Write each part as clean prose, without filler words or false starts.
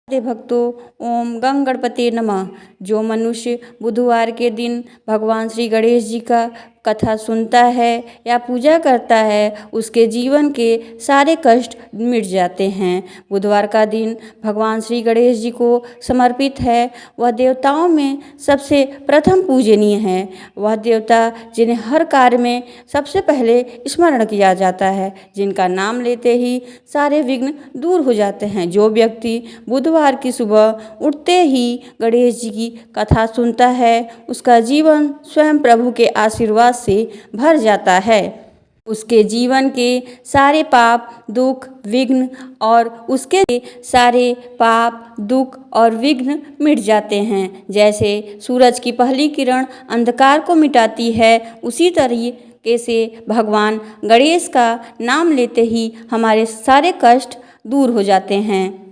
भक्तों, ओम गंग गणपते नमः। जो मनुष्य बुधवार के दिन भगवान श्री गणेश जी का कथा सुनता है या पूजा करता है, उसके जीवन के सारे कष्ट मिट जाते हैं। बुधवार का दिन भगवान श्री गणेश जी को समर्पित है। वह देवताओं में सबसे प्रथम पूजनीय है। वह देवता जिन्हें हर कार्य में सबसे पहले स्मरण किया जाता है, जिनका नाम लेते ही सारे विघ्न दूर हो जाते हैं। जो व्यक्ति बुधवार की सुबह उठते ही गणेश जी की कथा सुनता है, उसका जीवन स्वयं प्रभु के आशीर्वाद से भर जाता है। उसके जीवन के सारे पाप दुख विघ्न और उसके सारे पाप दुख और विघ्न मिट जाते हैं। जैसे सूरज की पहली किरण अंधकार को मिटाती है, उसी तरीके से भगवान गणेश का नाम लेते ही हमारे सारे कष्ट दूर हो जाते हैं।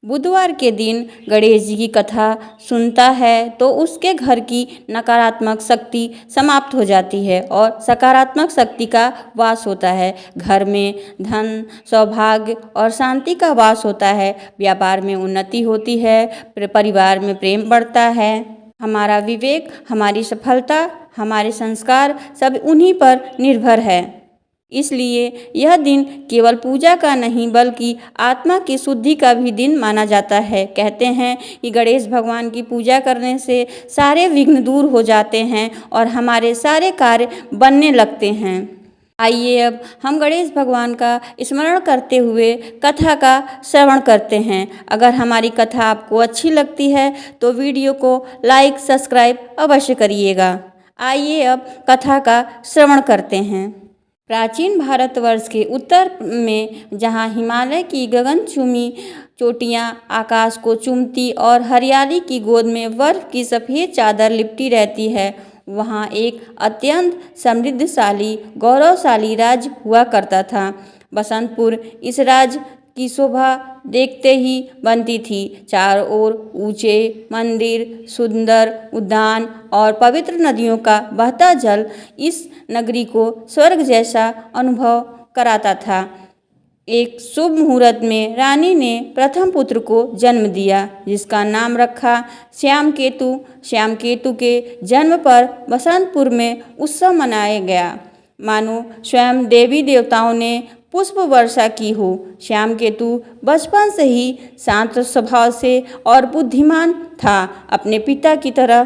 बुधवार के दिन गणेश जी की कथा सुनता है तो उसके घर की नकारात्मक शक्ति समाप्त हो जाती है और सकारात्मक शक्ति का वास होता है। घर में धन सौभाग्य और शांति का वास होता है। व्यापार में उन्नति होती है। परिवार में प्रेम बढ़ता है। हमारा विवेक, हमारी सफलता, हमारे संस्कार सब उन्हीं पर निर्भर है। इसलिए यह दिन केवल पूजा का नहीं बल्कि आत्मा की शुद्धि का भी दिन माना जाता है। कहते हैं कि गणेश भगवान की पूजा करने से सारे विघ्न दूर हो जाते हैं और हमारे सारे कार्य बनने लगते हैं। आइए अब हम गणेश भगवान का स्मरण करते हुए कथा का श्रवण करते हैं। अगर हमारी कथा आपको अच्छी लगती है तो वीडियो को लाइक सब्सक्राइब अवश्य करिएगा। आइए अब कथा का श्रवण करते हैं। प्राचीन भारतवर्ष के उत्तर में जहाँ हिमालय की गगनचुंबी चोटियाँ आकाश को चूमती और हरियाली की गोद में बर्फ की सफ़ेद चादर लिपटी रहती है, वहाँ एक अत्यंत समृद्धशाली गौरवशाली राज्य हुआ करता था। बसंतपुर इस राज्य की शोभा देखते ही बनती थी। चारों ओर ऊंचे मंदिर, सुंदर उद्यान और पवित्र नदियों का बहता जल इस नगरी को स्वर्ग जैसा अनुभव कराता था। एक शुभ मुहूर्त में रानी ने प्रथम पुत्र को जन्म दिया, जिसका नाम रखा श्याम केतु। श्याम केतु के जन्म पर बसंतपुर में उत्सव मनाया गया, मानो स्वयं देवी देवताओं ने पुष्प वर्षा की हो। श्याम केतु बचपन से ही शांत स्वभाव से और बुद्धिमान था। अपने पिता की तरह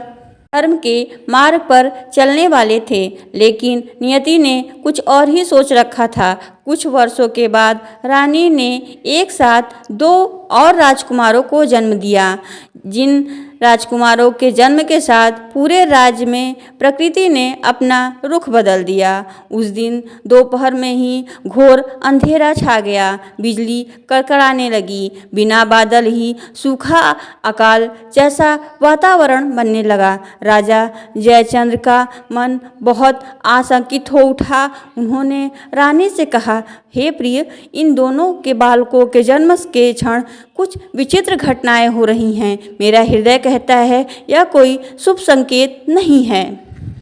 धर्म के मार्ग पर चलने वाले थे, लेकिन नियति ने कुछ और ही सोच रखा था। कुछ वर्षों के बाद रानी ने एक साथ 2 और राजकुमारों को जन्म दिया, जिन राजकुमारों के जन्म के साथ पूरे राज्य में प्रकृति ने अपना रुख बदल दिया। उस दिन दोपहर में ही घोर अंधेरा छा गया। बिजली कड़कड़ाने लगी। बिना बादल ही सूखा अकाल जैसा वातावरण बनने लगा। राजा जयचंद्र का मन बहुत आशंकित हो उठा। उन्होंने रानी से कहा, हे प्रिय, इन दोनों के बालकों के जन्म के क्षण कुछ विचित्र घटनाएं हो रही हैं। मेरा हृदय कहता है यह कोई शुभ संकेत नहीं है।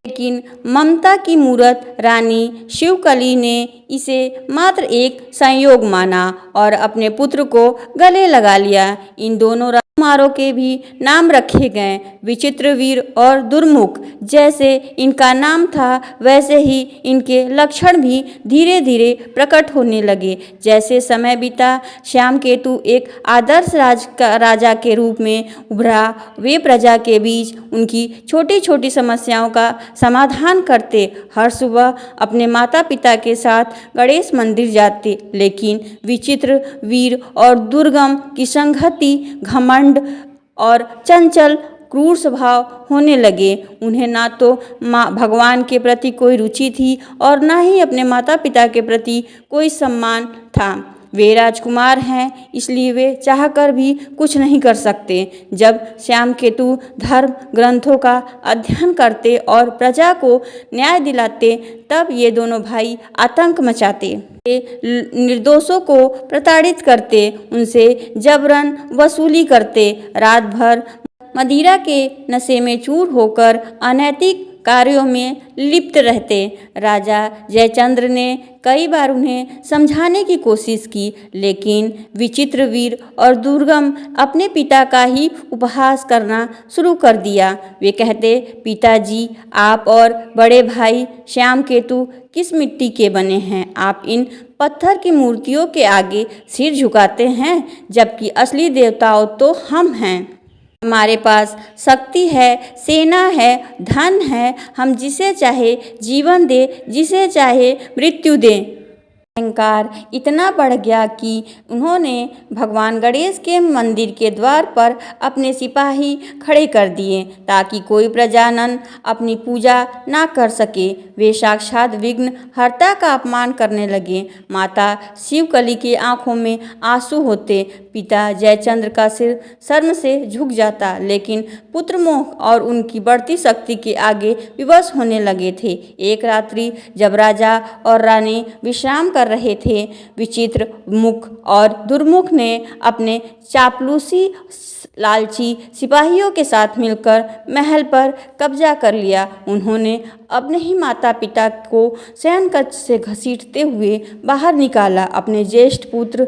लेकिन ममता की मूरत रानी शिवकली ने इसे मात्र एक संयोग माना और अपने पुत्र को गले लगा लिया। इन दोनों राजकुमारों के भी नाम रखे गए, विचित्र वीर और दुर्मुख। जैसे इनका नाम था वैसे ही इनके लक्षण भी धीरे धीरे प्रकट होने लगे। जैसे समय बीता, श्याम केतु एक आदर्श राजा के रूप में उभरा। वे प्रजा के बीच उनकी छोटी छोटी समस्याओं का समाधान करते। हर सुबह अपने माता पिता के साथ गणेश मंदिर जाते, लेकिन विचित्र वीर और दुर्गम की संगति घमंड और चंचल क्रूर स्वभाव होने लगे। उन्हें ना तो भगवान के प्रति कोई रुचि थी और ना ही अपने माता पिता के प्रति कोई सम्मान था। वे राजकुमार हैं, इसलिए वे चाहकर भी कुछ नहीं कर सकते। जब श्याम केतु धर्म ग्रंथों का अध्ययन करते और प्रजा को न्याय दिलाते, तब ये दोनों भाई आतंक मचाते। निर्दोषों को प्रताड़ित करते, उनसे जबरन वसूली करते। रात भर मदिरा के नशे में चूर होकर अनैतिक कार्यों में लिप्त रहते। राजा जयचंद्र ने कई बार उन्हें समझाने की कोशिश की, लेकिन विचित्रवीर और दुर्गम अपने पिता का ही उपहास करना शुरू कर दिया। वे कहते, पिताजी, आप और बड़े भाई श्याम केतु किस मिट्टी के बने हैं? आप इन पत्थर की मूर्तियों के आगे सिर झुकाते हैं, जबकि असली देवताओं तो हम हैं। हमारे पास शक्ति है, सेना है, धन है, हम जिसे चाहे जीवन दे, जिसे चाहे मृत्यु दें। अहंकार इतना बढ़ गया कि उन्होंने भगवान गणेश के मंदिर के द्वार पर अपने सिपाही खड़े कर दिए ताकि कोई प्रजाजन अपनी पूजा ना कर सके। वे साक्षात विघ्न हर्ता का अपमान करने लगे। माता शिवकली की आंखों में आंसू होते। पिता जयचंद्र का सिर शर्म से झुक जाता, लेकिन पुत्र मोह और उनकी बढ़ती शक्ति के आगे विवश होने लगे थे। एक रात्रि जब राजा और रानी विश्राम कर रहे थे, विचित्र मुख और दुर्मुख ने अपने चापलूसी लालची सिपाहियों के साथ मिलकर महल पर कब्जा कर लिया। उन्होंने अपने ही माता पिता को शयन कक्ष से घसीटते हुए बाहर निकाला। अपने ज्येष्ठ पुत्र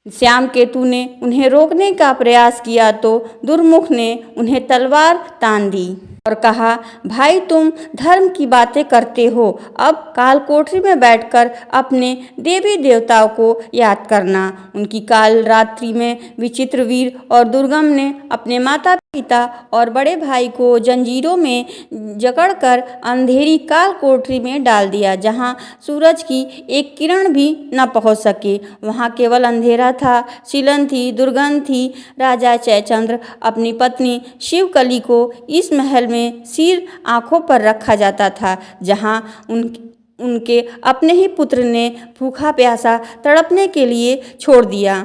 श्याम केतु ने उन्हें रोकने का प्रयास किया तो दुर्मुख ने उन्हें तलवार तान दी और कहा, भाई तुम धर्म की बातें करते हो, अब काल कोठरी में बैठकर अपने देवी देवताओं को याद करना। उनकी काल रात्रि में विचित्रवीर और दुर्गम ने अपने माता पिता और बड़े भाई को जंजीरों में जकड़कर अंधेरी काल कोठरी में डाल दिया, जहां सूरज की एक किरण भी न पहुंच सके। वहां केवल अंधेरा था, शीलन थी, दुर्गंध थी। राजा जयचंद्र अपनी पत्नी शिवकली को इस महल में सिर आंखों पर रखा जाता था, जहां उनके अपने ही पुत्र ने भूखा प्यासा तड़पने के लिए छोड़ दिया।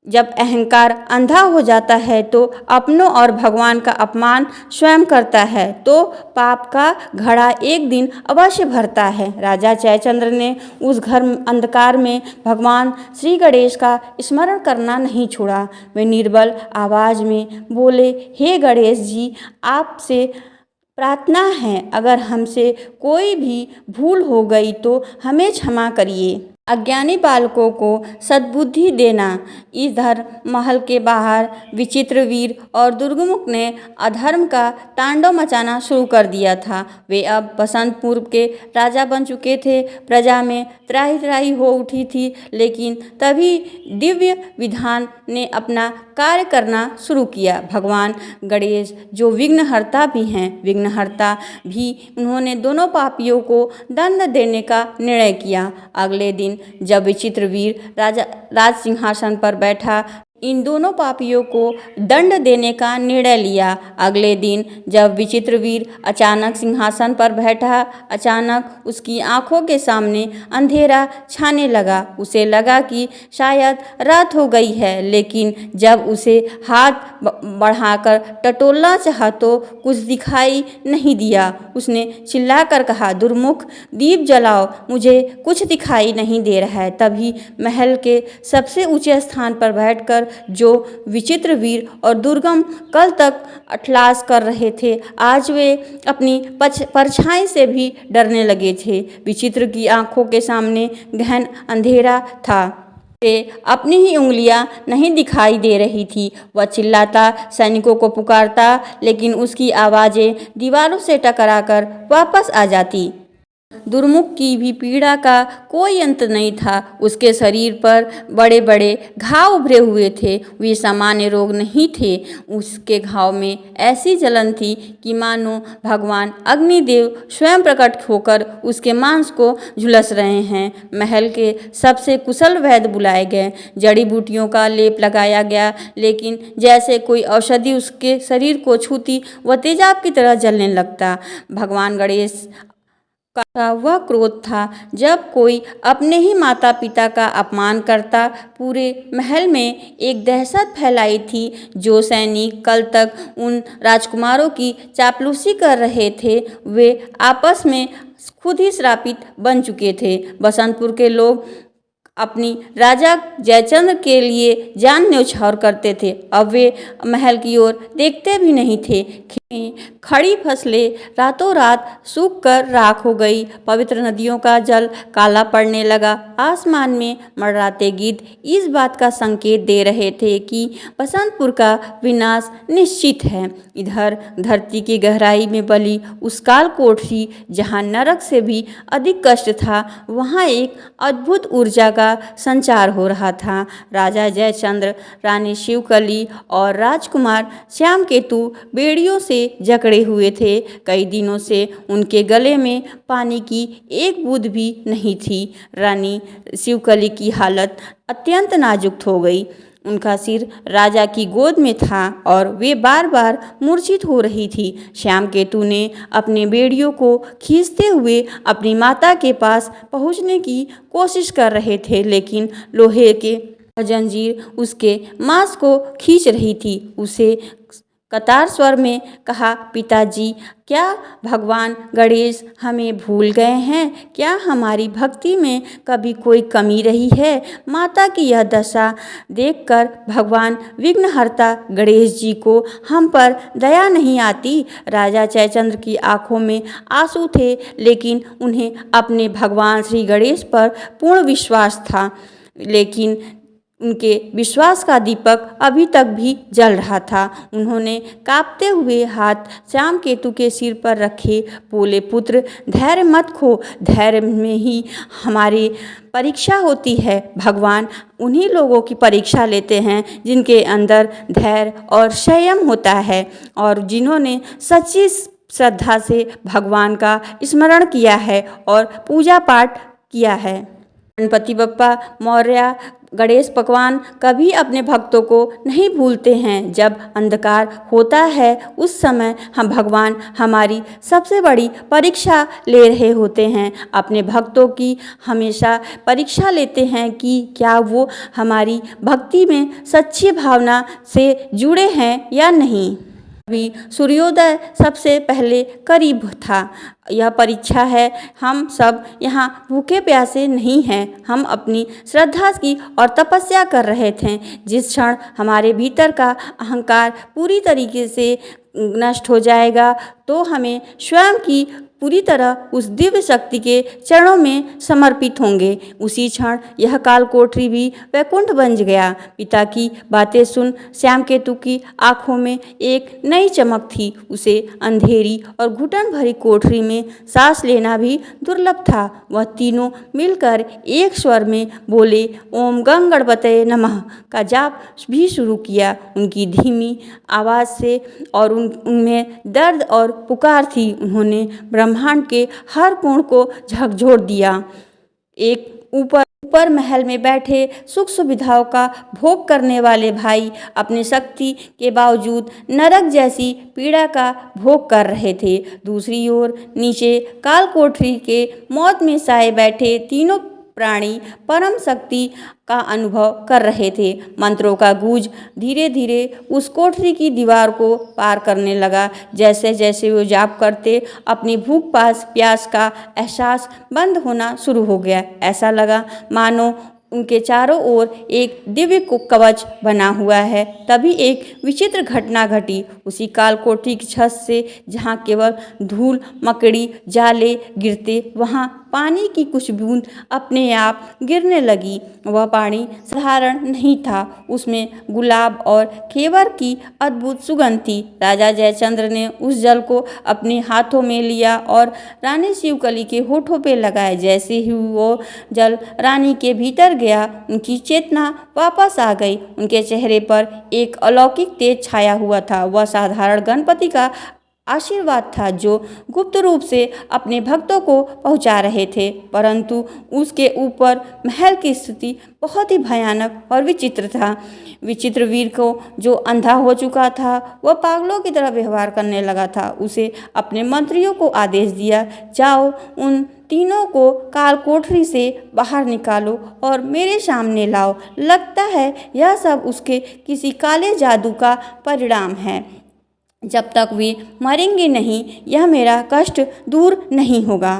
जब अहंकार अंधा हो जाता है तो अपनों और भगवान का अपमान स्वयं करता है, तो पाप का घड़ा एक दिन अवश्य भरता है। राजा जयचंद्र ने उस घर अंधकार में भगवान श्री गणेश का स्मरण करना नहीं छोड़ा। वे निर्बल आवाज में बोले, हे गणेश जी, आपसे प्रार्थना है, अगर हमसे कोई भी भूल हो गई तो हमें क्षमा करिए। अज्ञानी बालकों को सद्बुद्धि देना। इधर महल के बाहर विचित्रवीर और दुर्गमुख ने अधर्म का तांडव मचाना शुरू कर दिया था। वे अब बसंतपुर के राजा बन चुके थे। प्रजा में त्राही त्राही हो उठी थी, लेकिन तभी दिव्य विधान ने अपना कार्य करना शुरू किया। भगवान गणेश जो विघ्नहर्ता भी हैं, विघ्नहर्ता भी उन्होंने दोनों पापियों को दंड देने का निर्णय किया। अगले दिन जब विचित्रवीर राज सिंहासन पर बैठा, इन दोनों पापियों को दंड देने का निर्णय लिया। अगले दिन जब विचित्रवीर अचानक सिंहासन पर बैठा, अचानक उसकी आंखों के सामने अंधेरा छाने लगा। उसे लगा कि शायद रात हो गई है, लेकिन जब उसे हाथ बढ़ाकर टटोलना चाहा तो कुछ दिखाई नहीं दिया। उसने चिल्लाकर कहा, दुर्मुख, दीप जलाओ, मुझे कुछ दिखाई नहीं दे रहा है। तभी महल के सबसे ऊंचे स्थान पर बैठकर जो विचित्रवीर और दुर्गम कल तक अठलास कर रहे थे, आज वे अपनी परछाई से भी डरने लगे थे। विचित्र की आंखों के सामने गहन अंधेरा था। से अपनी ही उंगलियां नहीं दिखाई दे रही थी। वह चिल्लाता, सैनिकों को पुकारता, लेकिन उसकी आवाज़ें दीवारों से टकराकर वापस आ जाती। दुर्मुख की भी पीड़ा का कोई अंत नहीं था। उसके शरीर पर बड़े बड़े घाव उभरे हुए थे। वे सामान्य रोग नहीं थे। उसके घाव में ऐसी जलन थी कि मानो भगवान अग्निदेव स्वयं प्रकट होकर उसके मांस को झुलस रहे हैं। महल के सबसे कुशल वैद्य बुलाए गए, जड़ी बूटियों का लेप लगाया गया, लेकिन जैसे कोई औषधि उसके शरीर को छूती, वह तेजाब की तरह जलने लगता। भगवान गणेश का वह क्रोध था जब कोई अपने ही माता पिता का अपमान करता। पूरे महल में एक दहशत फैलाई थी। जो सैनिक कल तक उन राजकुमारों की चापलूसी कर रहे थे, वे आपस में खुद ही श्रापित बन चुके थे। बसंतपुर के लोग अपनी राजा जयचंद्र के लिए जान न्यौछावर करते थे। अब वे महल की ओर देखते भी नहीं थे। में खड़ी फसलें रातों रात सूख कर राख हो गई। पवित्र नदियों का जल काला पड़ने लगा। आसमान में मंडराते गिद्ध इस बात का संकेत दे रहे थे कि बसंतपुर का विनाश निश्चित है। इधर धरती की गहराई में बली उस काल कोठरी जहाँ नरक से भी अधिक कष्ट था, वहाँ एक अद्भुत ऊर्जा का संचार हो रहा था। राजा जयचंद्र, रानी शिवकली और राजकुमार श्यामकेतु बेड़ियों से जकड़े हुए थे। कई दिनों से उनके गले में पानी की एक बूंद भी नहीं थी। रानी शिवकली की हालत अत्यंत नाजुक हो गई। उनका सिर राजा की गोद में था और वे बार बार मूर्छित हो रही थी। श्यामकेतु ने अपने बेड़ियों को खींचते हुए अपनी माता के पास पहुंचने की कोशिश कर रहे थे, लेकिन लोहे के जंजीर उसके मांस को खींच रही थी। उसे कतार स्वर में कहा, पिताजी, क्या भगवान गणेश हमें भूल गए हैं? क्या हमारी भक्ति में कभी कोई कमी रही है? माता की यह दशा देखकर भगवान विघ्नहर्ता गणेश जी को हम पर दया नहीं आती। राजा जयचंद्र की आंखों में आंसू थे, लेकिन उन्हें अपने भगवान श्री गणेश पर पूर्ण विश्वास था। लेकिन उनके विश्वास का दीपक अभी तक भी जल रहा था। उन्होंने कांपते हुए हाथ श्यामकेतु के सिर पर रखे। बोले, पुत्र, धैर्य मत खो। धैर्य में ही हमारी परीक्षा होती है। भगवान उन्हीं लोगों की परीक्षा लेते हैं जिनके अंदर धैर्य और संयम होता है और जिन्होंने सच्ची श्रद्धा से भगवान का स्मरण किया है और पूजा पाठ किया है। गणपति बप्पा मौर्य गणेश भगवान कभी अपने भक्तों को नहीं भूलते हैं। जब अंधकार होता है उस समय हम भगवान हमारी सबसे बड़ी परीक्षा ले रहे होते हैं। अपने भक्तों की हमेशा परीक्षा लेते हैं कि क्या वो हमारी भक्ति में सच्ची भावना से जुड़े हैं या नहीं। अभी सूर्योदय सबसे पहले करीब था। यह परीक्षा है। हम सब यहाँ भूखे प्यासे नहीं हैं। हम अपनी श्रद्धा की और तपस्या कर रहे थे। जिस क्षण हमारे भीतर का अहंकार पूरी तरीके से नष्ट हो जाएगा तो हमें स्वयं की पूरी तरह उस दिव्य शक्ति के चरणों में समर्पित होंगे। उसी क्षण यह काल कोठरी भी वैकुंठ बन गया। पिता की बातें सुन श्यामकेतु की आंखों में एक नई चमक थी। उसे अंधेरी और घुटन भरी कोठरी में सांस लेना भी दुर्लभ था। वह तीनों मिलकर एक स्वर में बोले, ओम गं गणपतये नमः का जाप भी शुरू किया। उनकी धीमी आवाज़ से और उनमें दर्द और पुकार थी। उन्होंने ब्रह्मांड के हर कोण को झकझोर दिया। एक ऊपर महल में बैठे सुख सुविधाओं का भोग करने वाले भाई अपनी शक्ति के बावजूद नरक जैसी पीड़ा का भोग कर रहे थे। दूसरी ओर नीचे काल कोठरी के मौत में साए बैठे तीनों प्राणी परम शक्ति का अनुभव कर रहे थे। मंत्रों का गूंज धीरे धीरे उस कोठरी की दीवार को पार करने लगा। जैसे जैसे वो जाप करते, अपनी भूख प्यास का एहसास बंद होना शुरू हो गया। ऐसा लगा मानो उनके चारों ओर एक दिव्य कवच बना हुआ है। तभी एक विचित्र घटना घटी। उसी काल कोठरी की छत से जहाँ केवल धूल मकड़ी जाले गिरते, वहाँ पानी की कुछ बूंद अपने आप गिरने लगी। वह पानी साधारण नहीं था, उसमें गुलाब और खेवर की अद्भुत सुगंध थी। राजा जयचंद्र ने उस जल को अपने हाथों में लिया और रानी शिवकली के होठों पे लगाए। जैसे ही वो जल रानी के भीतर गया, उनकी चेतना वापस आ गई। उनके चेहरे पर एक अलौकिक तेज छाया हुआ था। वह साधारण गणपति का आशीर्वाद था जो गुप्त रूप से अपने भक्तों को पहुंचा रहे थे, परंतु उसके ऊपर महल की स्थिति बहुत ही भयानक और विचित्र था। विचित्र वीर को जो अंधा हो चुका था, वह पागलों की तरह व्यवहार करने लगा था। उसे अपने मंत्रियों को आदेश दिया, जाओ उन तीनों को काल कोठरी से बाहर निकालो और मेरे सामने लाओ। लगता है यह सब उसके किसी काले जादू का परिणाम है। जब तक वे मरेंगे नहीं, यह मेरा कष्ट दूर नहीं होगा।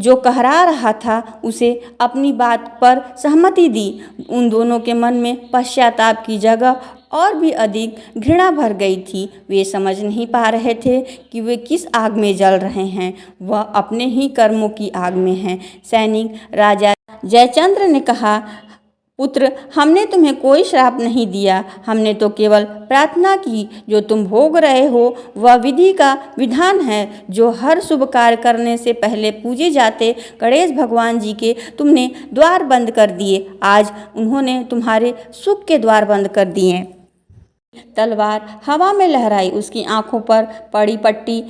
जो कहरा रहा था उसे अपनी बात पर सहमति दी। उन दोनों के मन में पश्चाताप की जगह और भी अधिक घृणा भर गई थी। वे समझ नहीं पा रहे थे कि वे किस आग में जल रहे हैं। वह अपने ही कर्मों की आग में हैं। सैनिक राजा जयचंद्र ने कहा, पुत्र, हमने तुम्हें कोई श्राप नहीं दिया, हमने तो केवल प्रार्थना की। जो तुम भोग रहे हो वह विधि का विधान है, जो हर शुभ कार्य करने से पहले पूजे जाते गणेश भगवान जी के तुमने द्वार बंद कर दिए। आज उन्होंने तुम्हारे सुख के द्वार बंद कर दिए। तलवार हवा में लहराई, उसकी आंखों पर पड़ी पट्टी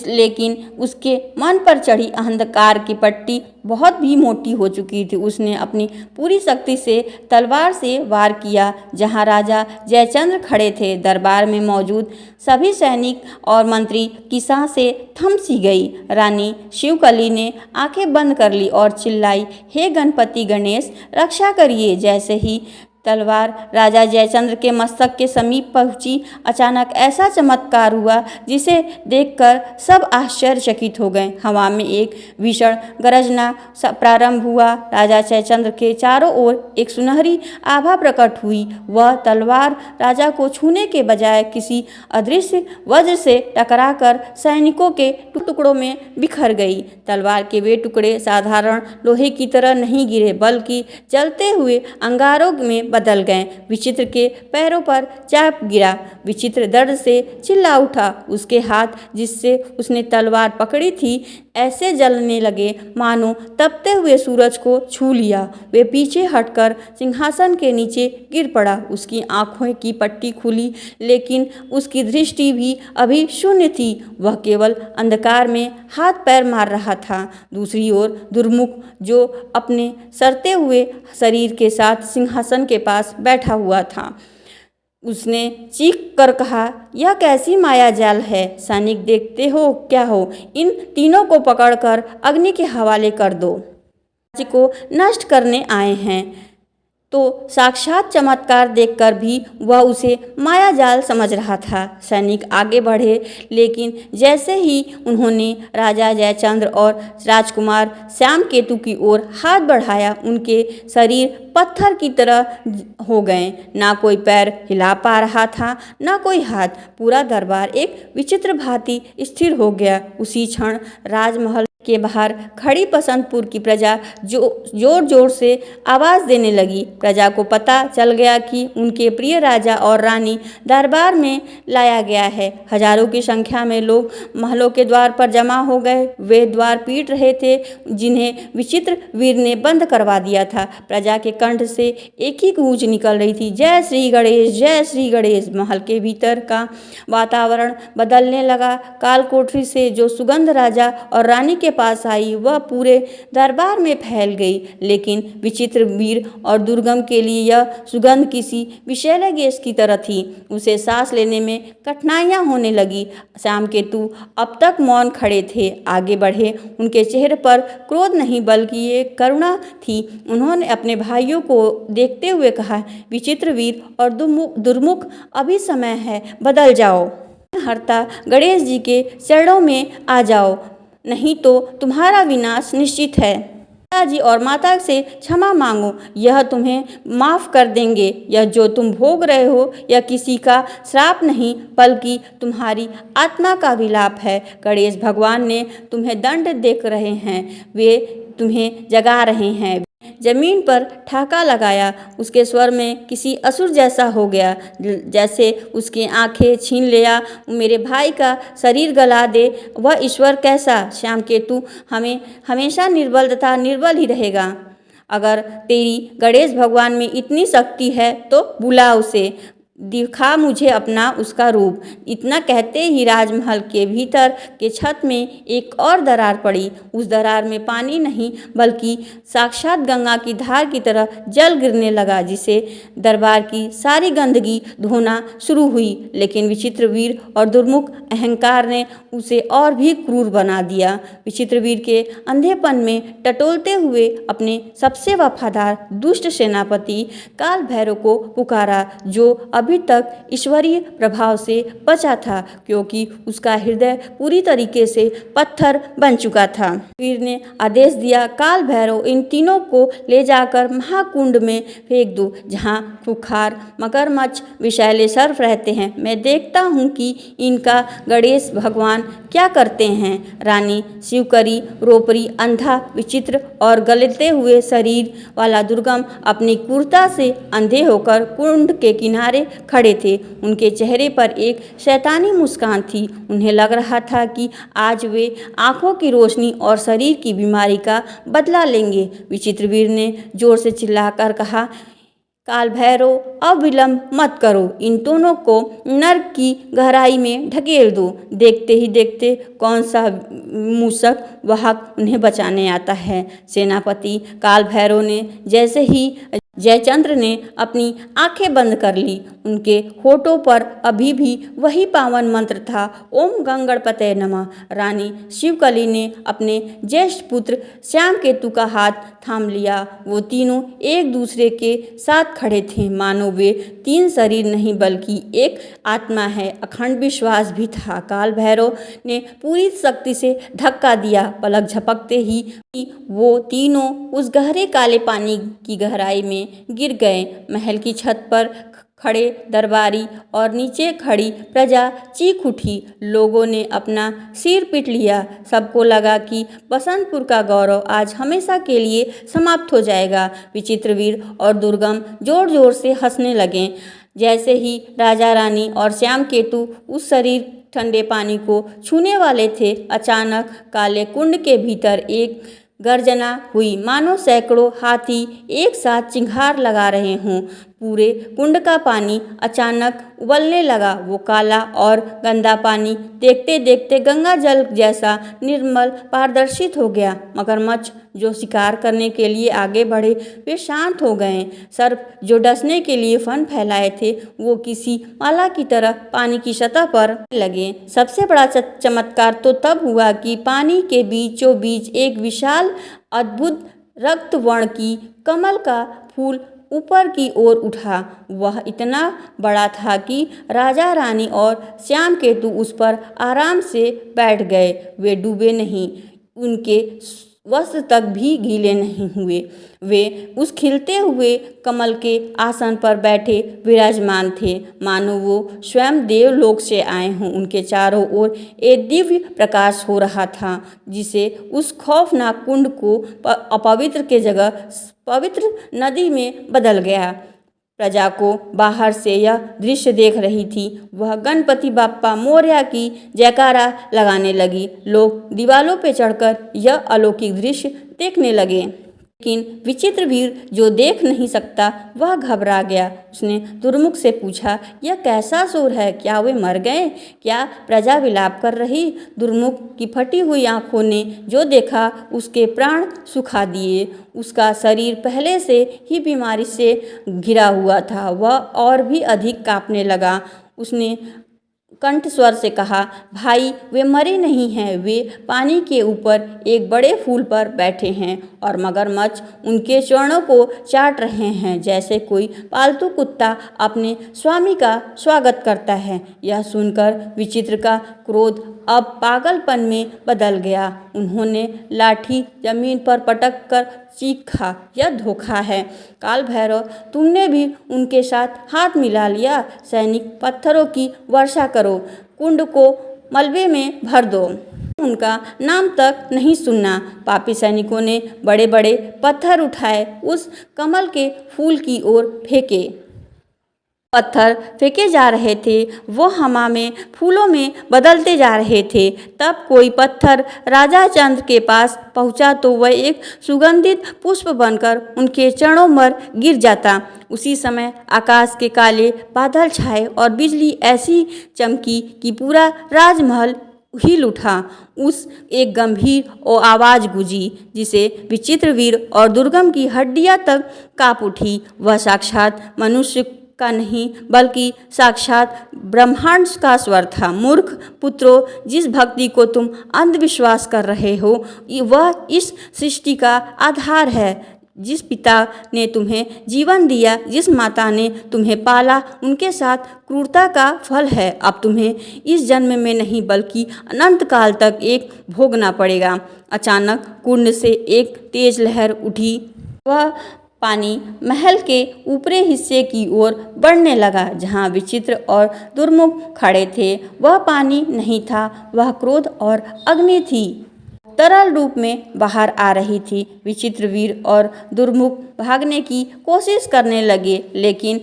लेकिन उसके मन पर चढ़ी अंधकार की पट्टी बहुत भी मोटी हो चुकी थी। उसने अपनी पूरी शक्ति से तलवार से वार किया जहां राजा जयचंद्र खड़े थे। दरबार में मौजूद सभी सैनिक और मंत्री की सांसें थम सी गई। रानी शिवकली ने आंखें बंद कर ली और चिल्लाई, हे गणपति गणेश, रक्षा करिए। जैसे ही तलवार राजा जयचंद्र के मस्तक के समीप पहुंची, अचानक ऐसा चमत्कार हुआ जिसे देखकर सब आश्चर्यचकित हो गए। हवा में एक भीषण गरजना प्रारंभ हुआ। राजा जयचंद्र के चारों ओर एक सुनहरी आभा प्रकट हुई। वह तलवार राजा को छूने के बजाय किसी अदृश्य वज्र से टकराकर सैनिकों के टुकड़ों में बिखर गई। तलवार के वे टुकड़े साधारण लोहे की तरह नहीं गिरे, बल्कि जलते हुए अंगारों में बदल गए। विचित्र के पैरों पर चाप गिरा। विचित्र दर्द से चिल्ला उठा। उसके हाथ जिससे उसने तलवार पकड़ी थी ऐसे जलने लगे मानो तपते हुए सूरज को छू लिया। वे पीछे हटकर सिंहासन के नीचे गिर पड़ा। उसकी आंखों की पट्टी खुली, लेकिन उसकी दृष्टि भी अभी शून्य थी। वह केवल अंधकार में हाथ पैर मार रहा था। दूसरी ओर दुर्मुख, जो अपने सड़ते हुए शरीर के साथ सिंहासन के पास बैठा हुआ था, उसने चीख कर कहा, यह कैसी माया जाल है। सैनिक, देखते हो क्या हो, इन तीनों को पकड़कर अग्नि के हवाले कर दो। राज्य को नष्ट करने आए हैं। तो साक्षात चमत्कार देखकर भी वह उसे माया जाल समझ रहा था। सैनिक आगे बढ़े, लेकिन जैसे ही उन्होंने राजा जयचंद्र और राजकुमार श्यामकेतु की ओर हाथ बढ़ाया, उनके शरीर पत्थर की तरह हो गए। ना कोई पैर हिला पा रहा था, ना कोई हाथ। पूरा दरबार एक विचित्र भांति स्थिर हो गया। उसी क्षण राजमहल के बाहर खड़ी बसंतपुर की प्रजा जोर जोर से आवाज़ देने लगी। प्रजा को पता चल गया कि उनके प्रिय राजा और रानी दरबार में लाया गया है। हजारों की संख्या में लोग महलों के द्वार पर जमा हो गए। वे द्वार पीट रहे थे जिन्हें विचित्र वीर ने बंद करवा दिया था। प्रजा के कंठ से एक ही गूंज निकल रही थी, जय श्री गणेश, जय श्री गणेश। महल के भीतर का वातावरण बदलने लगा। काल कोठरी से जो सुगंध राजा और रानी के पास आई वह पूरे दरबार में फैल गई। लेकिन विचित्र वीर और दुर्गम के लिए यह सुगंध किसी विषैले गैस की तरह थी। उसे सांस लेने में कठिनाइयां होने लगी। श्यामकेतु अब तक मौन खड़े थे। आगे बढ़े। उनके चेहरे पर क्रोध नहीं बल्कि एक करुणा थी। उन्होंने अपने भाइयों को देखते हुए कहा, विचित्र वीर और दुर्मुख, अभी समय है, बदल जाओ। हरता गणेश जी के चरणों में आ जाओ, नहीं तो तुम्हारा विनाश निश्चित है। पिताजी और माता से क्षमा मांगो, यह तुम्हें माफ़ कर देंगे। यह जो तुम भोग रहे हो यह किसी का श्राप नहीं, बल्कि तुम्हारी आत्मा का विलाप है। गणेश भगवान ने तुम्हें दंड देख रहे हैं, वे तुम्हें जगा रहे हैं। जमीन पर ठाका लगाया। उसके स्वर में किसी असुर जैसा हो गया, जैसे उसकी आंखें छीन लिया, मेरे भाई का शरीर गला दे। वह ईश्वर कैसा? श्यामकेतु हमें हमेशा निर्बल तथा निर्बल ही रहेगा। अगर तेरी गणेश भगवान में इतनी शक्ति है तो बुला उसे, दिखा मुझे अपना उसका रूप। इतना कहते ही राजमहल के भीतर के छत में एक और दरार पड़ी। उस दरार में पानी नहीं बल्कि साक्षात गंगा की धार की तरह जल गिरने लगा, जिसे दरबार की सारी गंदगी धोना शुरू हुई। लेकिन विचित्र वीर और दुर्मुख अहंकार ने उसे और भी क्रूर बना दिया। विचित्र वीर के अंधेपन में टटोलते हुए अपने सबसे वफादार दुष्ट सेनापति काल भैरव को पुकारा, जो अभी तक ईश्वरीय प्रभाव से बचा था, क्योंकि उसका हृदय पूरी तरीके से पत्थर बन चुका था। वीर ने आदेश दिया, काल भैरव इन तीनों को ले जाकर महाकुंड में फेंक दो, जहाँ खुखार मगरमच्छ विषैले सर्प रहते हैं। मैं देखता हूँ कि इनका गणेश भगवान क्या करते हैं। रानी शिवकरी, रोपरी, अंधा, विचित्र और गलते हुए शरीर वाला दुर्गम अपनी क्रूरता से अंधे होकर कुंड के किनारे खड़े थे। उनके चेहरे पर एक शैतानी मुस्कान थी। उन्हें लग रहा था कि आज वे आंखों की रोशनी और शरीर की बीमारी का बदला लेंगे। विचित्रवीर ने जोर से चिल्लाकर कहा, काल भैरव, अब विलंब मत करो, इन दोनों को नर्क की गहराई में ढकेल दो। देखते ही देखते कौन सा मूषक वाहक उन्हें बचाने आता है। सेनापति काल भैरव ने जैसे ही जयचंद्र ने अपनी आंखें बंद कर ली, उनके होठों पर अभी भी वही पावन मंत्र था, ओम गंगणपतये नमः। रानी शिवकली ने अपने ज्येष्ठ पुत्र श्याम केतु का हाथ थाम लिया। वो तीनों एक दूसरे के साथ खड़े थे, मानो वे तीन शरीर नहीं बल्कि एक आत्मा है। अखंड विश्वास भी था। काल भैरव ने पूरी शक्ति से धक्का दिया। पलक झपकते ही वो तीनों उस गहरे काले पानी की गहराई में गिर गए। महल की छत पर खड़े दरबारी और नीचे खड़ी प्रजा चीख उठी। लोगों ने अपना सिर पीट लिया। सबको लगा कि बसंतपुर का गौरव आज हमेशा के लिए समाप्त हो जाएगा। विचित्रवीर और दुर्गम जोर जोर से हंसने लगे। जैसे ही राजा रानी और श्याम केतु उस शरीर ठंडे पानी को छूने वाले थे, अचानक काले कुंड के भीतर एक गर्जना हुई, मानो सैकड़ों हाथी एक साथ चिंगार लगा रहे हों। पूरे कुंड का पानी अचानक उबलने लगा। वो काला और गंदा पानी देखते देखते गंगा जल जैसा निर्मल पारदर्शित हो गया। मगरमच्छ जो शिकार करने के लिए आगे बढ़े, वे शांत हो गए। सर्प जो डसने के लिए फन फैलाए थे, वो किसी माला की तरह पानी की सतह पर लगे। सबसे बड़ा चमत्कार तो तब हुआ कि पानी के बीचों बीच एक विशाल अद्भुत रक्त वर्ण की कमल का फूल ऊपर की ओर उठा। वह इतना बड़ा था कि राजा रानी और श्याम केतु उस पर आराम से बैठ गए। वे डूबे नहीं, उनके वस्त्र तक भी गीले नहीं हुए। वे उस खिलते हुए कमल के आसन पर बैठे विराजमान थे, मानो वो स्वयं देवलोक से आए हों। उनके चारों ओर एक दिव्य प्रकाश हो रहा था, जिसे उस खौफनाक कुंड को अपवित्र के जगह पवित्र नदी में बदल गया। प्रजा को बाहर से यह दृश्य देख रही थी। वह गणपति बाप्पा मोरया की जयकारा लगाने लगी। लोग दीवालों पर चढ़कर यह अलौकिक दृश्य देखने लगे। लेकिन विचित्रवीर जो देख नहीं सकता, वह घबरा गया। उसने दुर्मुख से पूछा, यह कैसा शोर है? क्या वे मर गए? क्या प्रजा विलाप कर रही? दुर्मुख की फटी हुई आंखों ने जो देखा, उसके प्राण सुखा दिए। उसका शरीर पहले से ही बीमारी से घिरा हुआ था। वह और भी अधिक कांपने लगा। उसने कंठ स्वर से कहा, भाई, वे मरे नहीं हैं। वे पानी के ऊपर एक बड़े फूल पर बैठे हैं और मगरमच्छ उनके चरणों को चाट रहे हैं, जैसे कोई पालतू कुत्ता अपने स्वामी का स्वागत करता है। यह सुनकर विचित्र का क्रोध अब पागलपन में बदल गया। उन्होंने लाठी जमीन पर पटक कर चीखा, यह धोखा है। काल भैरव, तुमने भी उनके साथ हाथ मिला लिया। सैनिक, पत्थरों की वर्षा करो, कुंड को मलबे में भर दो। उनका नाम तक नहीं सुनना। पापी सैनिकों ने बड़े बड़े पत्थर उठाए, उस कमल के फूल की ओर फेंके। पत्थर फेंके जा रहे थे, वो हवा में फूलों में बदलते जा रहे थे। तब कोई पत्थर राजा चंद्र के पास पहुंचा तो वह एक सुगंधित पुष्प बनकर उनके चरणों पर गिर जाता। उसी समय आकाश के काले बादल छाए और बिजली ऐसी चमकी कि पूरा राजमहल हिल उठा। उस एक गंभीर और आवाज़ गूंजी, जिसे विचित्रवीर और दुर्गम की हड्डियां तक कांप उठी। वह साक्षात मनुष्य का नहीं, बल्कि साक्षात ब्रह्मांड का स्वर था। मूर्ख पुत्रों, जिस भक्ति को तुम अंधविश्वास कर रहे हो, वह इस सृष्टि का आधार है। जिस पिता ने तुम्हें जीवन दिया, जिस माता ने तुम्हें पाला, उनके साथ क्रूरता का फल है। अब तुम्हें इस जन्म में नहीं बल्कि अनंत काल तक एक भोगना पड़ेगा। अचानक कुंड से एक तेज लहर उठी। वह पानी महल के ऊपरी हिस्से की ओर बढ़ने लगा, जहाँ विचित्र और दुर्मुख खड़े थे। वह पानी नहीं था, वह क्रोध और अग्नि थी, तरल रूप में बाहर आ रही थी। विचित्रवीर और दुर्मुख भागने की कोशिश करने लगे, लेकिन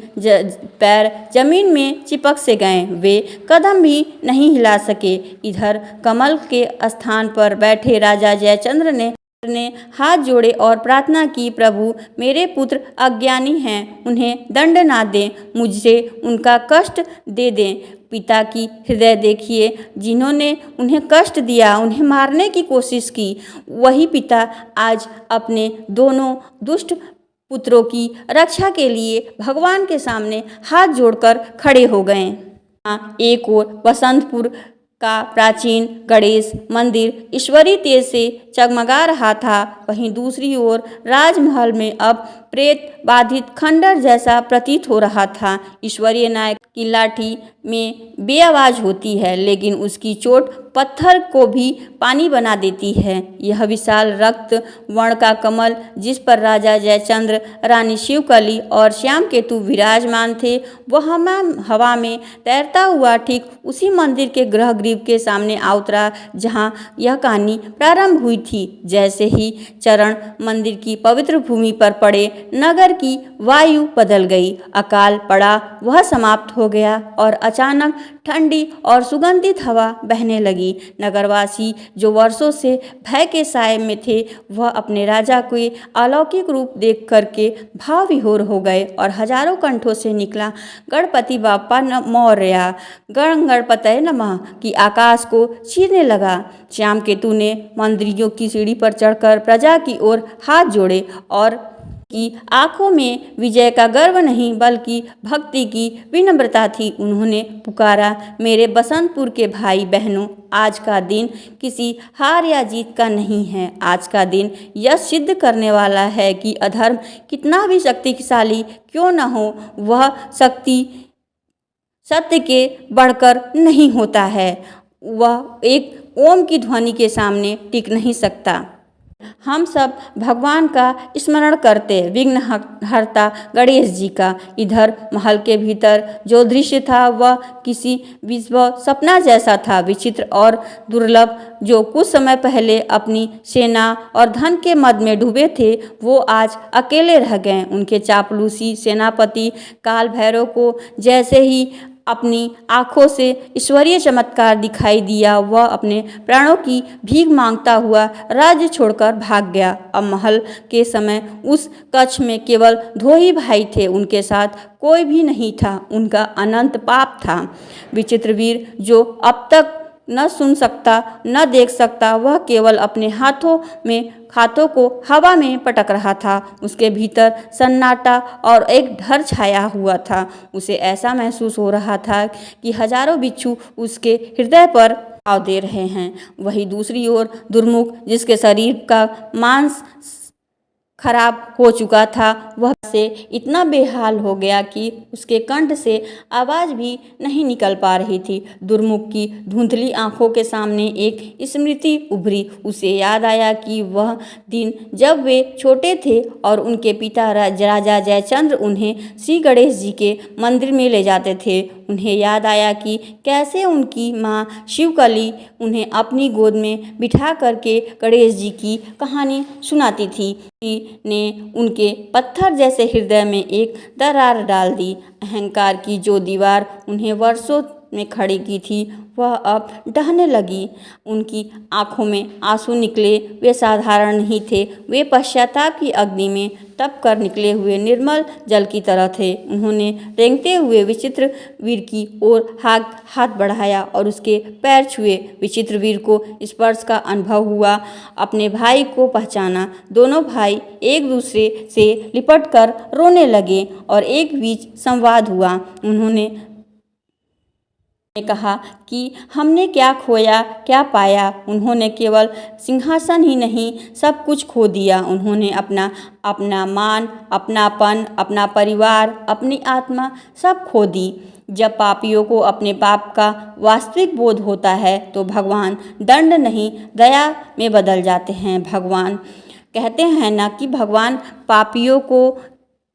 पैर जमीन में चिपक से गए। वे कदम भी नहीं हिला सके। इधर कमल के स्थान पर बैठे राजा जयचंद्र ने हाथ जोड़े और प्रार्थना की, प्रभु मेरे पुत्र अज्ञानी हैं, उन्हें दंड ना दें, मुझे उनका कष्ट दे दें। पिता की हृदय देखिए, जिन्होंने उन्हें कष्ट दिया, उन्हें मारने की कोशिश की, वही पिता आज अपने दोनों दुष्ट पुत्रों की रक्षा के लिए भगवान के सामने हाथ जोड़कर खड़े हो गए। एक ओर बसंतपुर का प्राचीन गणेश मंदिर ईश्वरीय तेज से चगमगा रहा था, वहीं दूसरी ओर राजमहल में अब प्रेत बाधित खंडर जैसा प्रतीत हो रहा था। ईश्वरीय नायक की लाठी में बेआवाज होती है, लेकिन उसकी चोट पत्थर को भी पानी बना देती है। यह विशाल रक्त वर्ण का कमल, जिस पर राजा जयचंद्र, रानी शिवकली और श्याम केतु विराजमान थे, वह हवा में तैरता हुआ ठीक उसी मंदिर के गर्भगृह के सामने आ उतरा जहाँ यह कहानी प्रारंभ हुई थी। जैसे ही चरण मंदिर की पवित्र भूमि पर पड़े, नगर की वायु बदल गई। अकाल पड़ा, वह समाप्त हो गया और अचानक ठंडी और सुगंधित हवा बहने लगी। नगरवासी जो वर्षों से भय के साए में थे, वह अपने राजा के अलौकिक रूप देख करके भाव विभोर हो गए और हजारों कंठों से निकला गणपति बाप्पा मौर्य, गणपतये नमः की आकाश को चीरने लगा। श्याम केतु ने मंदिरों की सीढ़ी पर चढ़कर प्रजा की ओर हाथ जोड़े और की आंखों में विजय का गर्व नहीं बल्कि भक्ति की विनम्रता थी। उन्होंने पुकारा, मेरे बसंतपुर के भाई बहनों, आज का दिन किसी हार या जीत का नहीं है। आज का दिन यह सिद्ध करने वाला है कि अधर्म कितना भी शक्तिशाली क्यों न हो, वह शक्ति सत्य के बढ़कर नहीं होता है। वह एक ओम की ध्वनि के सामने टिक नहीं सकता। हम सब भगवान का स्मरण करते, विघ्न हरता गणेश जी का। इधर महल के भीतर जो दृश्य था वह किसी विश्व सपना जैसा था, विचित्र और दुर्लभ। जो कुछ समय पहले अपनी सेना और धन के मद में डूबे थे, वो आज अकेले रह गए। उनके चापलूसी सेनापति काल भैरव को जैसे ही अपनी आँखों से ईश्वरीय चमत्कार दिखाई दिया, वह अपने प्राणों की भीख मांगता हुआ राज्य छोड़कर भाग गया। अब महल के समय उस कक्ष में केवल दो ही भाई थे, उनके साथ कोई भी नहीं था। उनका अनंत पाप था। विचित्रवीर जो अब तक न सुन सकता न देख सकता, वह केवल अपने हाथों को हवा में पटक रहा था। उसके भीतर सन्नाटा और एक डर छाया हुआ था। उसे ऐसा महसूस हो रहा था कि हजारों बिच्छू उसके हृदय पर घाव दे रहे हैं। वहीं दूसरी ओर दुर्मुख, जिसके शरीर का मांस खराब हो चुका था, वह से इतना बेहाल हो गया कि उसके कंठ से आवाज़ भी नहीं निकल पा रही थी। दुर्मुख की धुंधली आंखों के सामने एक स्मृति उभरी। उसे याद आया कि वह दिन जब वे छोटे थे और उनके पिता राजा जयचंद्र उन्हें श्री गणेश जी के मंदिर में ले जाते थे। उन्हें याद आया कि कैसे उनकी माँ शिवकली उन्हें अपनी गोद में बिठा करके गणेश जी की कहानी सुनाती थी। ने उनके पत्थर जैसे हृदय में एक दरार डाल दी। अहंकार की जो दीवार उन्हें वर्षों में खड़ी की थी, वह अब ढहने लगी। उनकी आंखों में आंसू निकले। वे साधारण नहीं थे, वे पश्चाताप की अग्नि में तप कर निकले हुए निर्मल जल की तरह थे। उन्होंने रेंगते हुए विचित्र वीर की ओर हाथ बढ़ाया और उसके पैर छुए। विचित्र वीर को स्पर्श का अनुभव हुआ, अपने भाई को पहचाना। दोनों भाई एक दूसरे से लिपट कर रोने लगे और एक बीच संवाद हुआ। उन्होंने ने कहा कि हमने क्या खोया क्या पाया। उन्होंने केवल सिंहासन ही नहीं सब कुछ खो दिया। उन्होंने अपना मान, अपनापन, अपना परिवार, अपनी आत्मा सब खो दी। जब पापियों को अपने पाप का वास्तविक बोध होता है तो भगवान दंड नहीं दया में बदल जाते हैं। भगवान कहते हैं ना कि भगवान पापियों को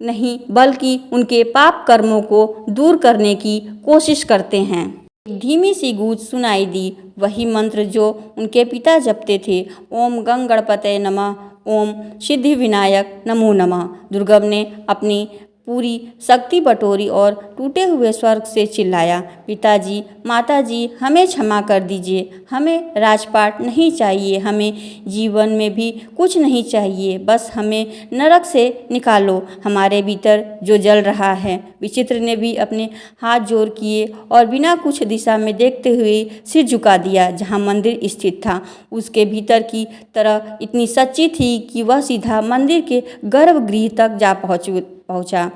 नहीं बल्कि उनके पाप कर्मों को दूर करने की कोशिश करते हैं। धीमी सी गूंज सुनाई दी, वही मंत्र जो उनके पिता जपते थे, ओम गंग गणपतये नमः, ओम सिद्धि विनायक नमो नमः। दुर्गम ने अपनी पूरी शक्ति बटोरी और टूटे हुए स्वर से चिल्लाया, पिताजी माताजी हमें क्षमा कर दीजिए, हमें राजपाट नहीं चाहिए, हमें जीवन में भी कुछ नहीं चाहिए, बस हमें नरक से निकालो, हमारे भीतर जो जल रहा है। विचित्र ने भी अपने हाथ जोड़ किए और बिना कुछ दिशा में देखते हुए सिर झुका दिया। जहाँ मंदिर स्थित था उसके भीतर की तरह इतनी सच्ची थी कि वह सीधा मंदिर के गर्भगृह तक जा पहुंचा।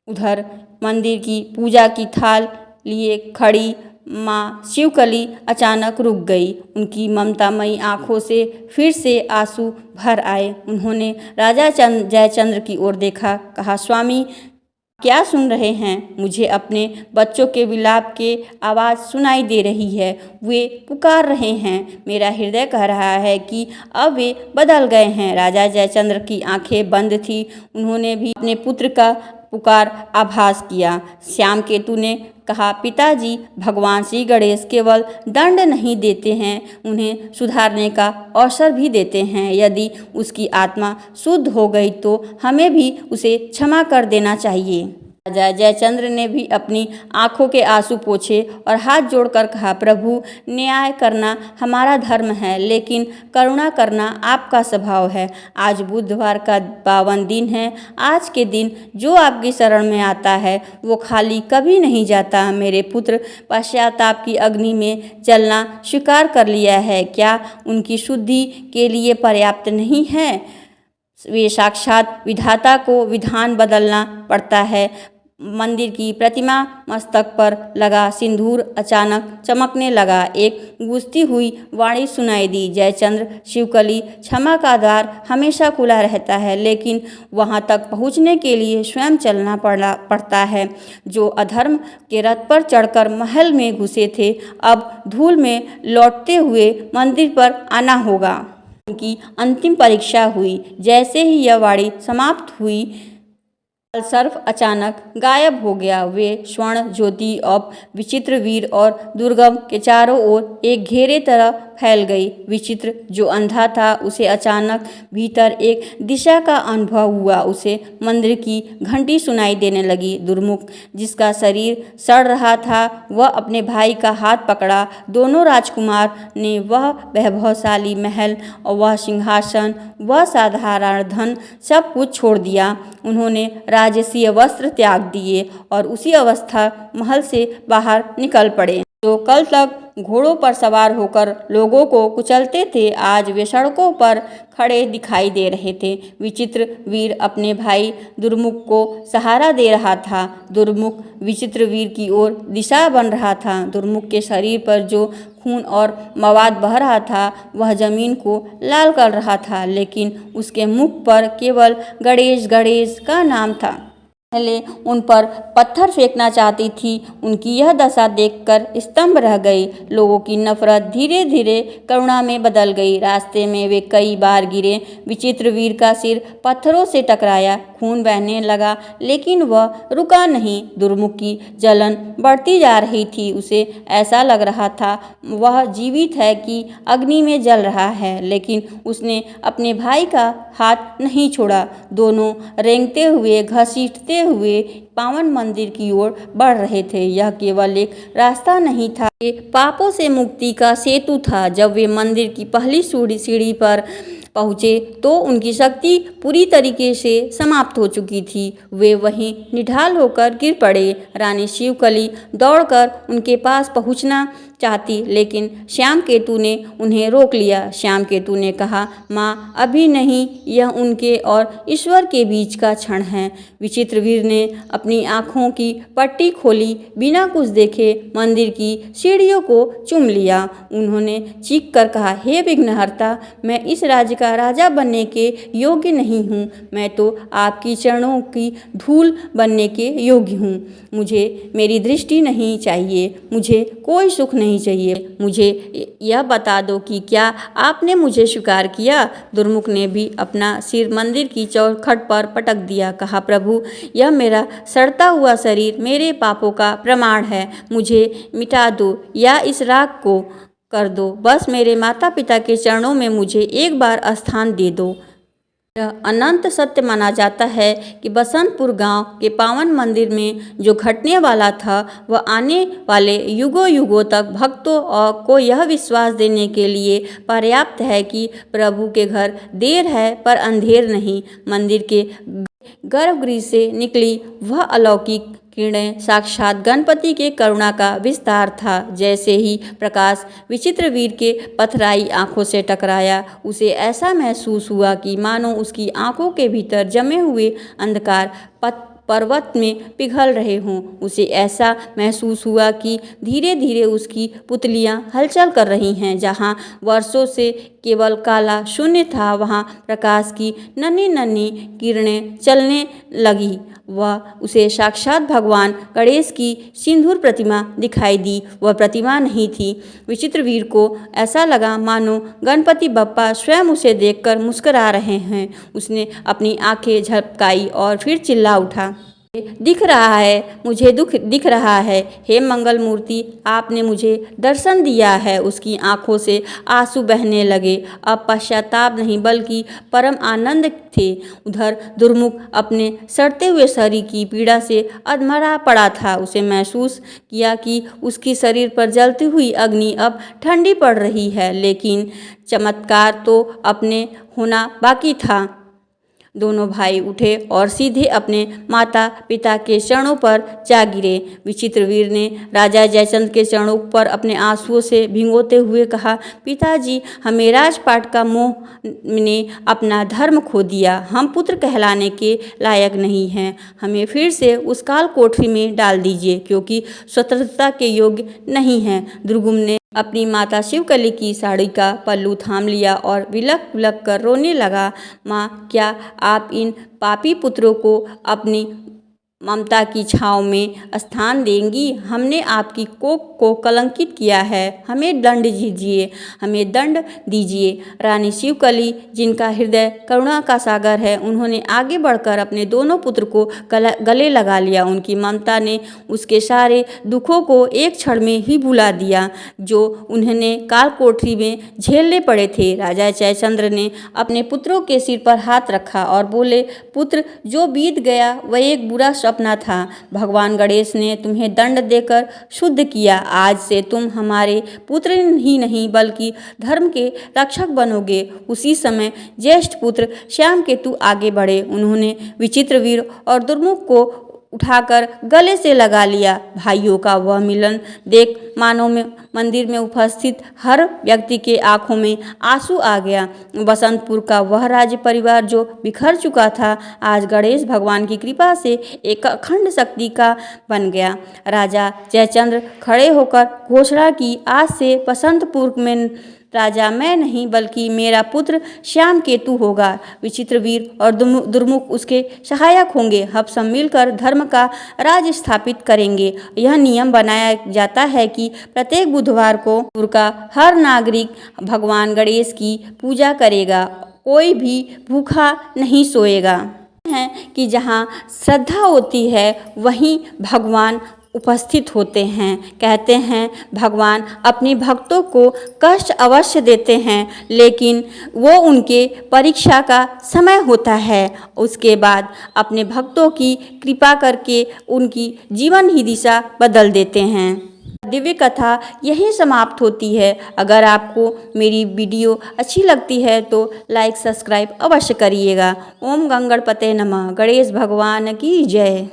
उधर मंदिर की पूजा की थाल लिए खड़ी माँ शिवकली अचानक रुक गई। उनकी ममतामयी आंखों से फिर से आंसू भर आए। उन्होंने राजा जयचंद्र की ओर देखा, कहा, स्वामी क्या सुन रहे हैं? मुझे अपने बच्चों के विलाप के आवाज़ सुनाई दे रही है, वे पुकार रहे हैं। मेरा हृदय कह रहा है कि अब वे बदल गए हैं। राजा जयचंद्र की आंखें बंद थी। उन्होंने भी अपने पुत्र का पुकार आभास किया। श्याम केतु ने कहा, पिताजी भगवान श्री गणेश केवल दंड नहीं देते हैं, उन्हें सुधारने का अवसर भी देते हैं। यदि उसकी आत्मा शुद्ध हो गई तो हमें भी उसे क्षमा कर देना चाहिए। राजा जयचंद्र ने भी अपनी आंखों के आंसू पोंछे और हाथ जोड़कर कहा, प्रभु न्याय करना हमारा धर्म है, लेकिन करुणा करना आपका स्वभाव है। आज बुधवार का पावन दिन है। आज के दिन जो आपकी शरण में आता है वो खाली कभी नहीं जाता। मेरे पुत्र पश्चाताप की अग्नि में जलना स्वीकार कर लिया है, क्या उनकी शुद्धि के लिए पर्याप्त नहीं है? वे साक्षात विधाता को विधान बदलना पड़ता है। मंदिर की प्रतिमा मस्तक पर लगा सिंदूर अचानक चमकने लगा। एक गूंजती हुई वाणी सुनाई दी, जयचंद्र शिवकली, क्षमा का द्वार हमेशा खुला रहता है, लेकिन वहां तक पहुंचने के लिए स्वयं चलना पड़ता है। जो अधर्म के रथ पर चढ़कर महल में घुसे थे, अब धूल में लौटते हुए मंदिर पर आना होगा। उनकी अंतिम परीक्षा हुई। जैसे ही यह वाणी समाप्त हुई, सर्फ अचानक गायब हो गया। वे स्वर्ण ज्योति अब विचित्र वीर और दुर्गम के चारों ओर एक घेरे तरह फैल गई। विचित्र जो अंधा था उसे अचानक भीतर एक दिशा का अनुभव हुआ। उसे मंदिर की घंटी सुनाई देने लगी। दुर्मुख जिसका शरीर सड़ रहा था वह अपने भाई का हाथ पकड़ा। दोनों राजकुमार ने वह वैभवशाली महल और वह सिंहासन, वह साधारण धन सब कुछ छोड़ दिया। उन्होंने राजसीय वस्त्र त्याग दिए और उसी अवस्था महल से बाहर निकल पड़े। जो कल तक घोड़ों पर सवार होकर लोगों को कुचलते थे, आज वे सड़कों पर खड़े दिखाई दे रहे थे। विचित्र वीर अपने भाई दुर्मुख को सहारा दे रहा था। दुर्मुख विचित्र वीर की ओर दिशा बन रहा था। दुर्मुख के शरीर पर जो खून और मवाद बह रहा था वह जमीन को लाल कर रहा था, लेकिन उसके मुख पर केवल गणेश गणेश का नाम था। पहले उन पर पत्थर फेंकना चाहती थी। उनकी यह दशा देखकर स्तंभ रह गई। लोगों की नफरत धीरे धीरे करुणा में बदल गई। रास्ते में वे कई बार गिरे। विचित्र वीर का सिर पत्थरों से टकराया, खून बहने लगा, लेकिन वह रुका नहीं। दुर्मुख की जलन बढ़ती जा रही थी। उसे ऐसा लग रहा था वह जीवित है कि अग्नि में जल रहा है, लेकिन उसने अपने भाई का हाथ नहीं छोड़ा। दोनों रेंगते हुए घसीटते हुए पावन मंदिर की ओर बढ़ रहे थे। यह केवल एक रास्ता नहीं था, ये पापों से मुक्ति का सेतु था। जब वे मंदिर की पहली सीढ़ी पर पहुँचे तो उनकी शक्ति पूरी तरीके से समाप्त हो चुकी थी। वे वहीं निढाल होकर गिर पड़े। रानी शिवकली दौड़कर उनके पास पहुँचना चाहती, लेकिन श्याम केतु ने उन्हें रोक लिया। श्याम केतु ने कहा, माँ अभी नहीं, यह उनके और ईश्वर के बीच का क्षण है। विचित्रवीर ने अपनी आँखों की पट्टी खोली, बिना कुछ देखे मंदिर की सीढ़ियों को चूम लिया। उन्होंने चीख कर कहा, हे विघ्नहर्ता, मैं इस राज्य का राजा बनने के योग्य नहीं हूँ। मैं तो आपकी चरणों की धूल बनने के योग्य हूँ। मुझे मेरी दृष्टि नहीं चाहिए, मुझे कोई सुख नहीं चाहिए। मुझे यह बता दो कि क्या आपने मुझे स्वीकार किया। दुर्मुख ने भी अपना सिर मंदिर की चौखट पर पटक दिया। कहा, प्रभु, यह मेरा सड़ता हुआ शरीर मेरे पापों का प्रमाण है। मुझे मिटा दो या इस राख को कर दो। बस मेरे माता पिता के चरणों में मुझे एक बार स्थान दे दो। यह अनंत सत्य माना जाता है कि बसंतपुर गांव के पावन मंदिर में जो घटने वाला था वह आने वाले युगों युगों तक भक्तों को यह विश्वास देने के लिए पर्याप्त है कि प्रभु के घर देर है पर अंधेर नहीं। मंदिर के गर्भगृह से निकली वह अलौकिक किरणें साक्षात गणपति के करुणा का विस्तार था। जैसे ही प्रकाश विचित्रवीर के पथराई आंखों से टकराया, उसे ऐसा महसूस हुआ कि मानो उसकी आंखों के भीतर जमे हुए अंधकार पर्वत में पिघल रहे हों। उसे ऐसा महसूस हुआ कि धीरे धीरे उसकी पुतलियां हलचल कर रही हैं। जहां वर्षों से केवल काला शून्य था, वहां प्रकाश की नन्ही नन्ही किरणें चलने लगी। वह उसे साक्षात भगवान गणेश की सिंदूर प्रतिमा दिखाई दी। वह प्रतिमा नहीं थी। विचित्रवीर को ऐसा लगा मानो गणपति बप्पा स्वयं उसे देखकर मुस्कुरा रहे हैं। उसने अपनी आंखें झपकाई और फिर चिल्ला उठा, दिख रहा है, मुझे दुख दिख रहा है। हे मंगल मूर्ति, आपने मुझे दर्शन दिया है। उसकी आंखों से आंसू बहने लगे। अब पश्चाताप नहीं बल्कि परम आनंद थे। उधर दुर्मुख अपने सड़ते हुए शरीर की पीड़ा से अधमरा पड़ा था। उसे महसूस किया कि उसकी शरीर पर जलती हुई अग्नि अब ठंडी पड़ रही है, लेकिन चमत्कार तो अपने होना बाकी था। दोनों भाई उठे और सीधे अपने माता पिता के चरणों पर जा गिरे। विचित्रवीर ने राजा जयचंद्र के चरणों पर अपने आंसुओं से भिगोते हुए कहा, पिताजी, हमें राजपाट का मोह ने अपना धर्म खो दिया। हम पुत्र कहलाने के लायक नहीं हैं। हमें फिर से उस काल कोठरी में डाल दीजिए, क्योंकि स्वतंत्रता के योग्य नहीं हैं। दुर्गुम ने अपनी माता शिवकली की साड़ी का पल्लू थाम लिया और विलक विलक कर रोने लगा। माँ, क्या आप इन पापी पुत्रों को अपनी ममता की छाँव में स्थान देंगी? हमने आपकी कोख को कलंकित किया है। हमें दंड दीजिए, हमें दंड दीजिए। रानी शिवकली, जिनका हृदय करुणा का सागर है, उन्होंने आगे बढ़कर अपने दोनों पुत्र को गले लगा लिया। उनकी ममता ने उसके सारे दुखों को एक क्षण में ही भुला दिया जो उन्होंने काल कोठरी में झेलने पड़े थे। राजा जयचंद्र ने अपने पुत्रों के सिर पर हाथ रखा और बोले, पुत्र, जो बीत गया वह एक बुरा सपना था। भगवान गणेश ने तुम्हें दंड देकर शुद्ध किया। आज से तुम हमारे पुत्र ही नहीं बल्कि धर्म के रक्षक बनोगे। उसी समय ज्येष्ठ पुत्र श्याम केतु आगे बढ़े। उन्होंने विचित्रवीर और दुर्मुख को उठाकर गले से लगा लिया। भाइयों का वह मिलन देख मानो में मंदिर में उपस्थित हर व्यक्ति के आंखों में आंसू आ गया। बसंतपुर का वह राज्य परिवार जो बिखर चुका था, आज गणेश भगवान की कृपा से एक अखंड शक्ति का बन गया। राजा जयचंद्र खड़े होकर घोषणा की, आज से बसंतपुर में राजा मैं नहीं बल्कि मेरा पुत्र श्याम केतु होगा। विचित्रवीर और दुर्मुख उसके सहायक होंगे। हम सब मिलकर धर्म का राज स्थापित करेंगे। यह नियम बनाया जाता है कि प्रत्येक बुधवार को पुर का हर नागरिक भगवान गणेश की पूजा करेगा। कोई भी भूखा नहीं सोएगा। है कि जहाँ श्रद्धा होती है वहीं भगवान उपस्थित होते हैं। कहते हैं भगवान अपने भक्तों को कष्ट अवश्य देते हैं, लेकिन वो उनके परीक्षा का समय होता है। उसके बाद अपने भक्तों की कृपा करके उनकी जीवन ही दिशा बदल देते हैं। दिव्य कथा यहीं समाप्त होती है। अगर आपको मेरी वीडियो अच्छी लगती है तो लाइक सब्सक्राइब अवश्य करिएगा। ओम गंगणपते नमः। गणेश भगवान की जय।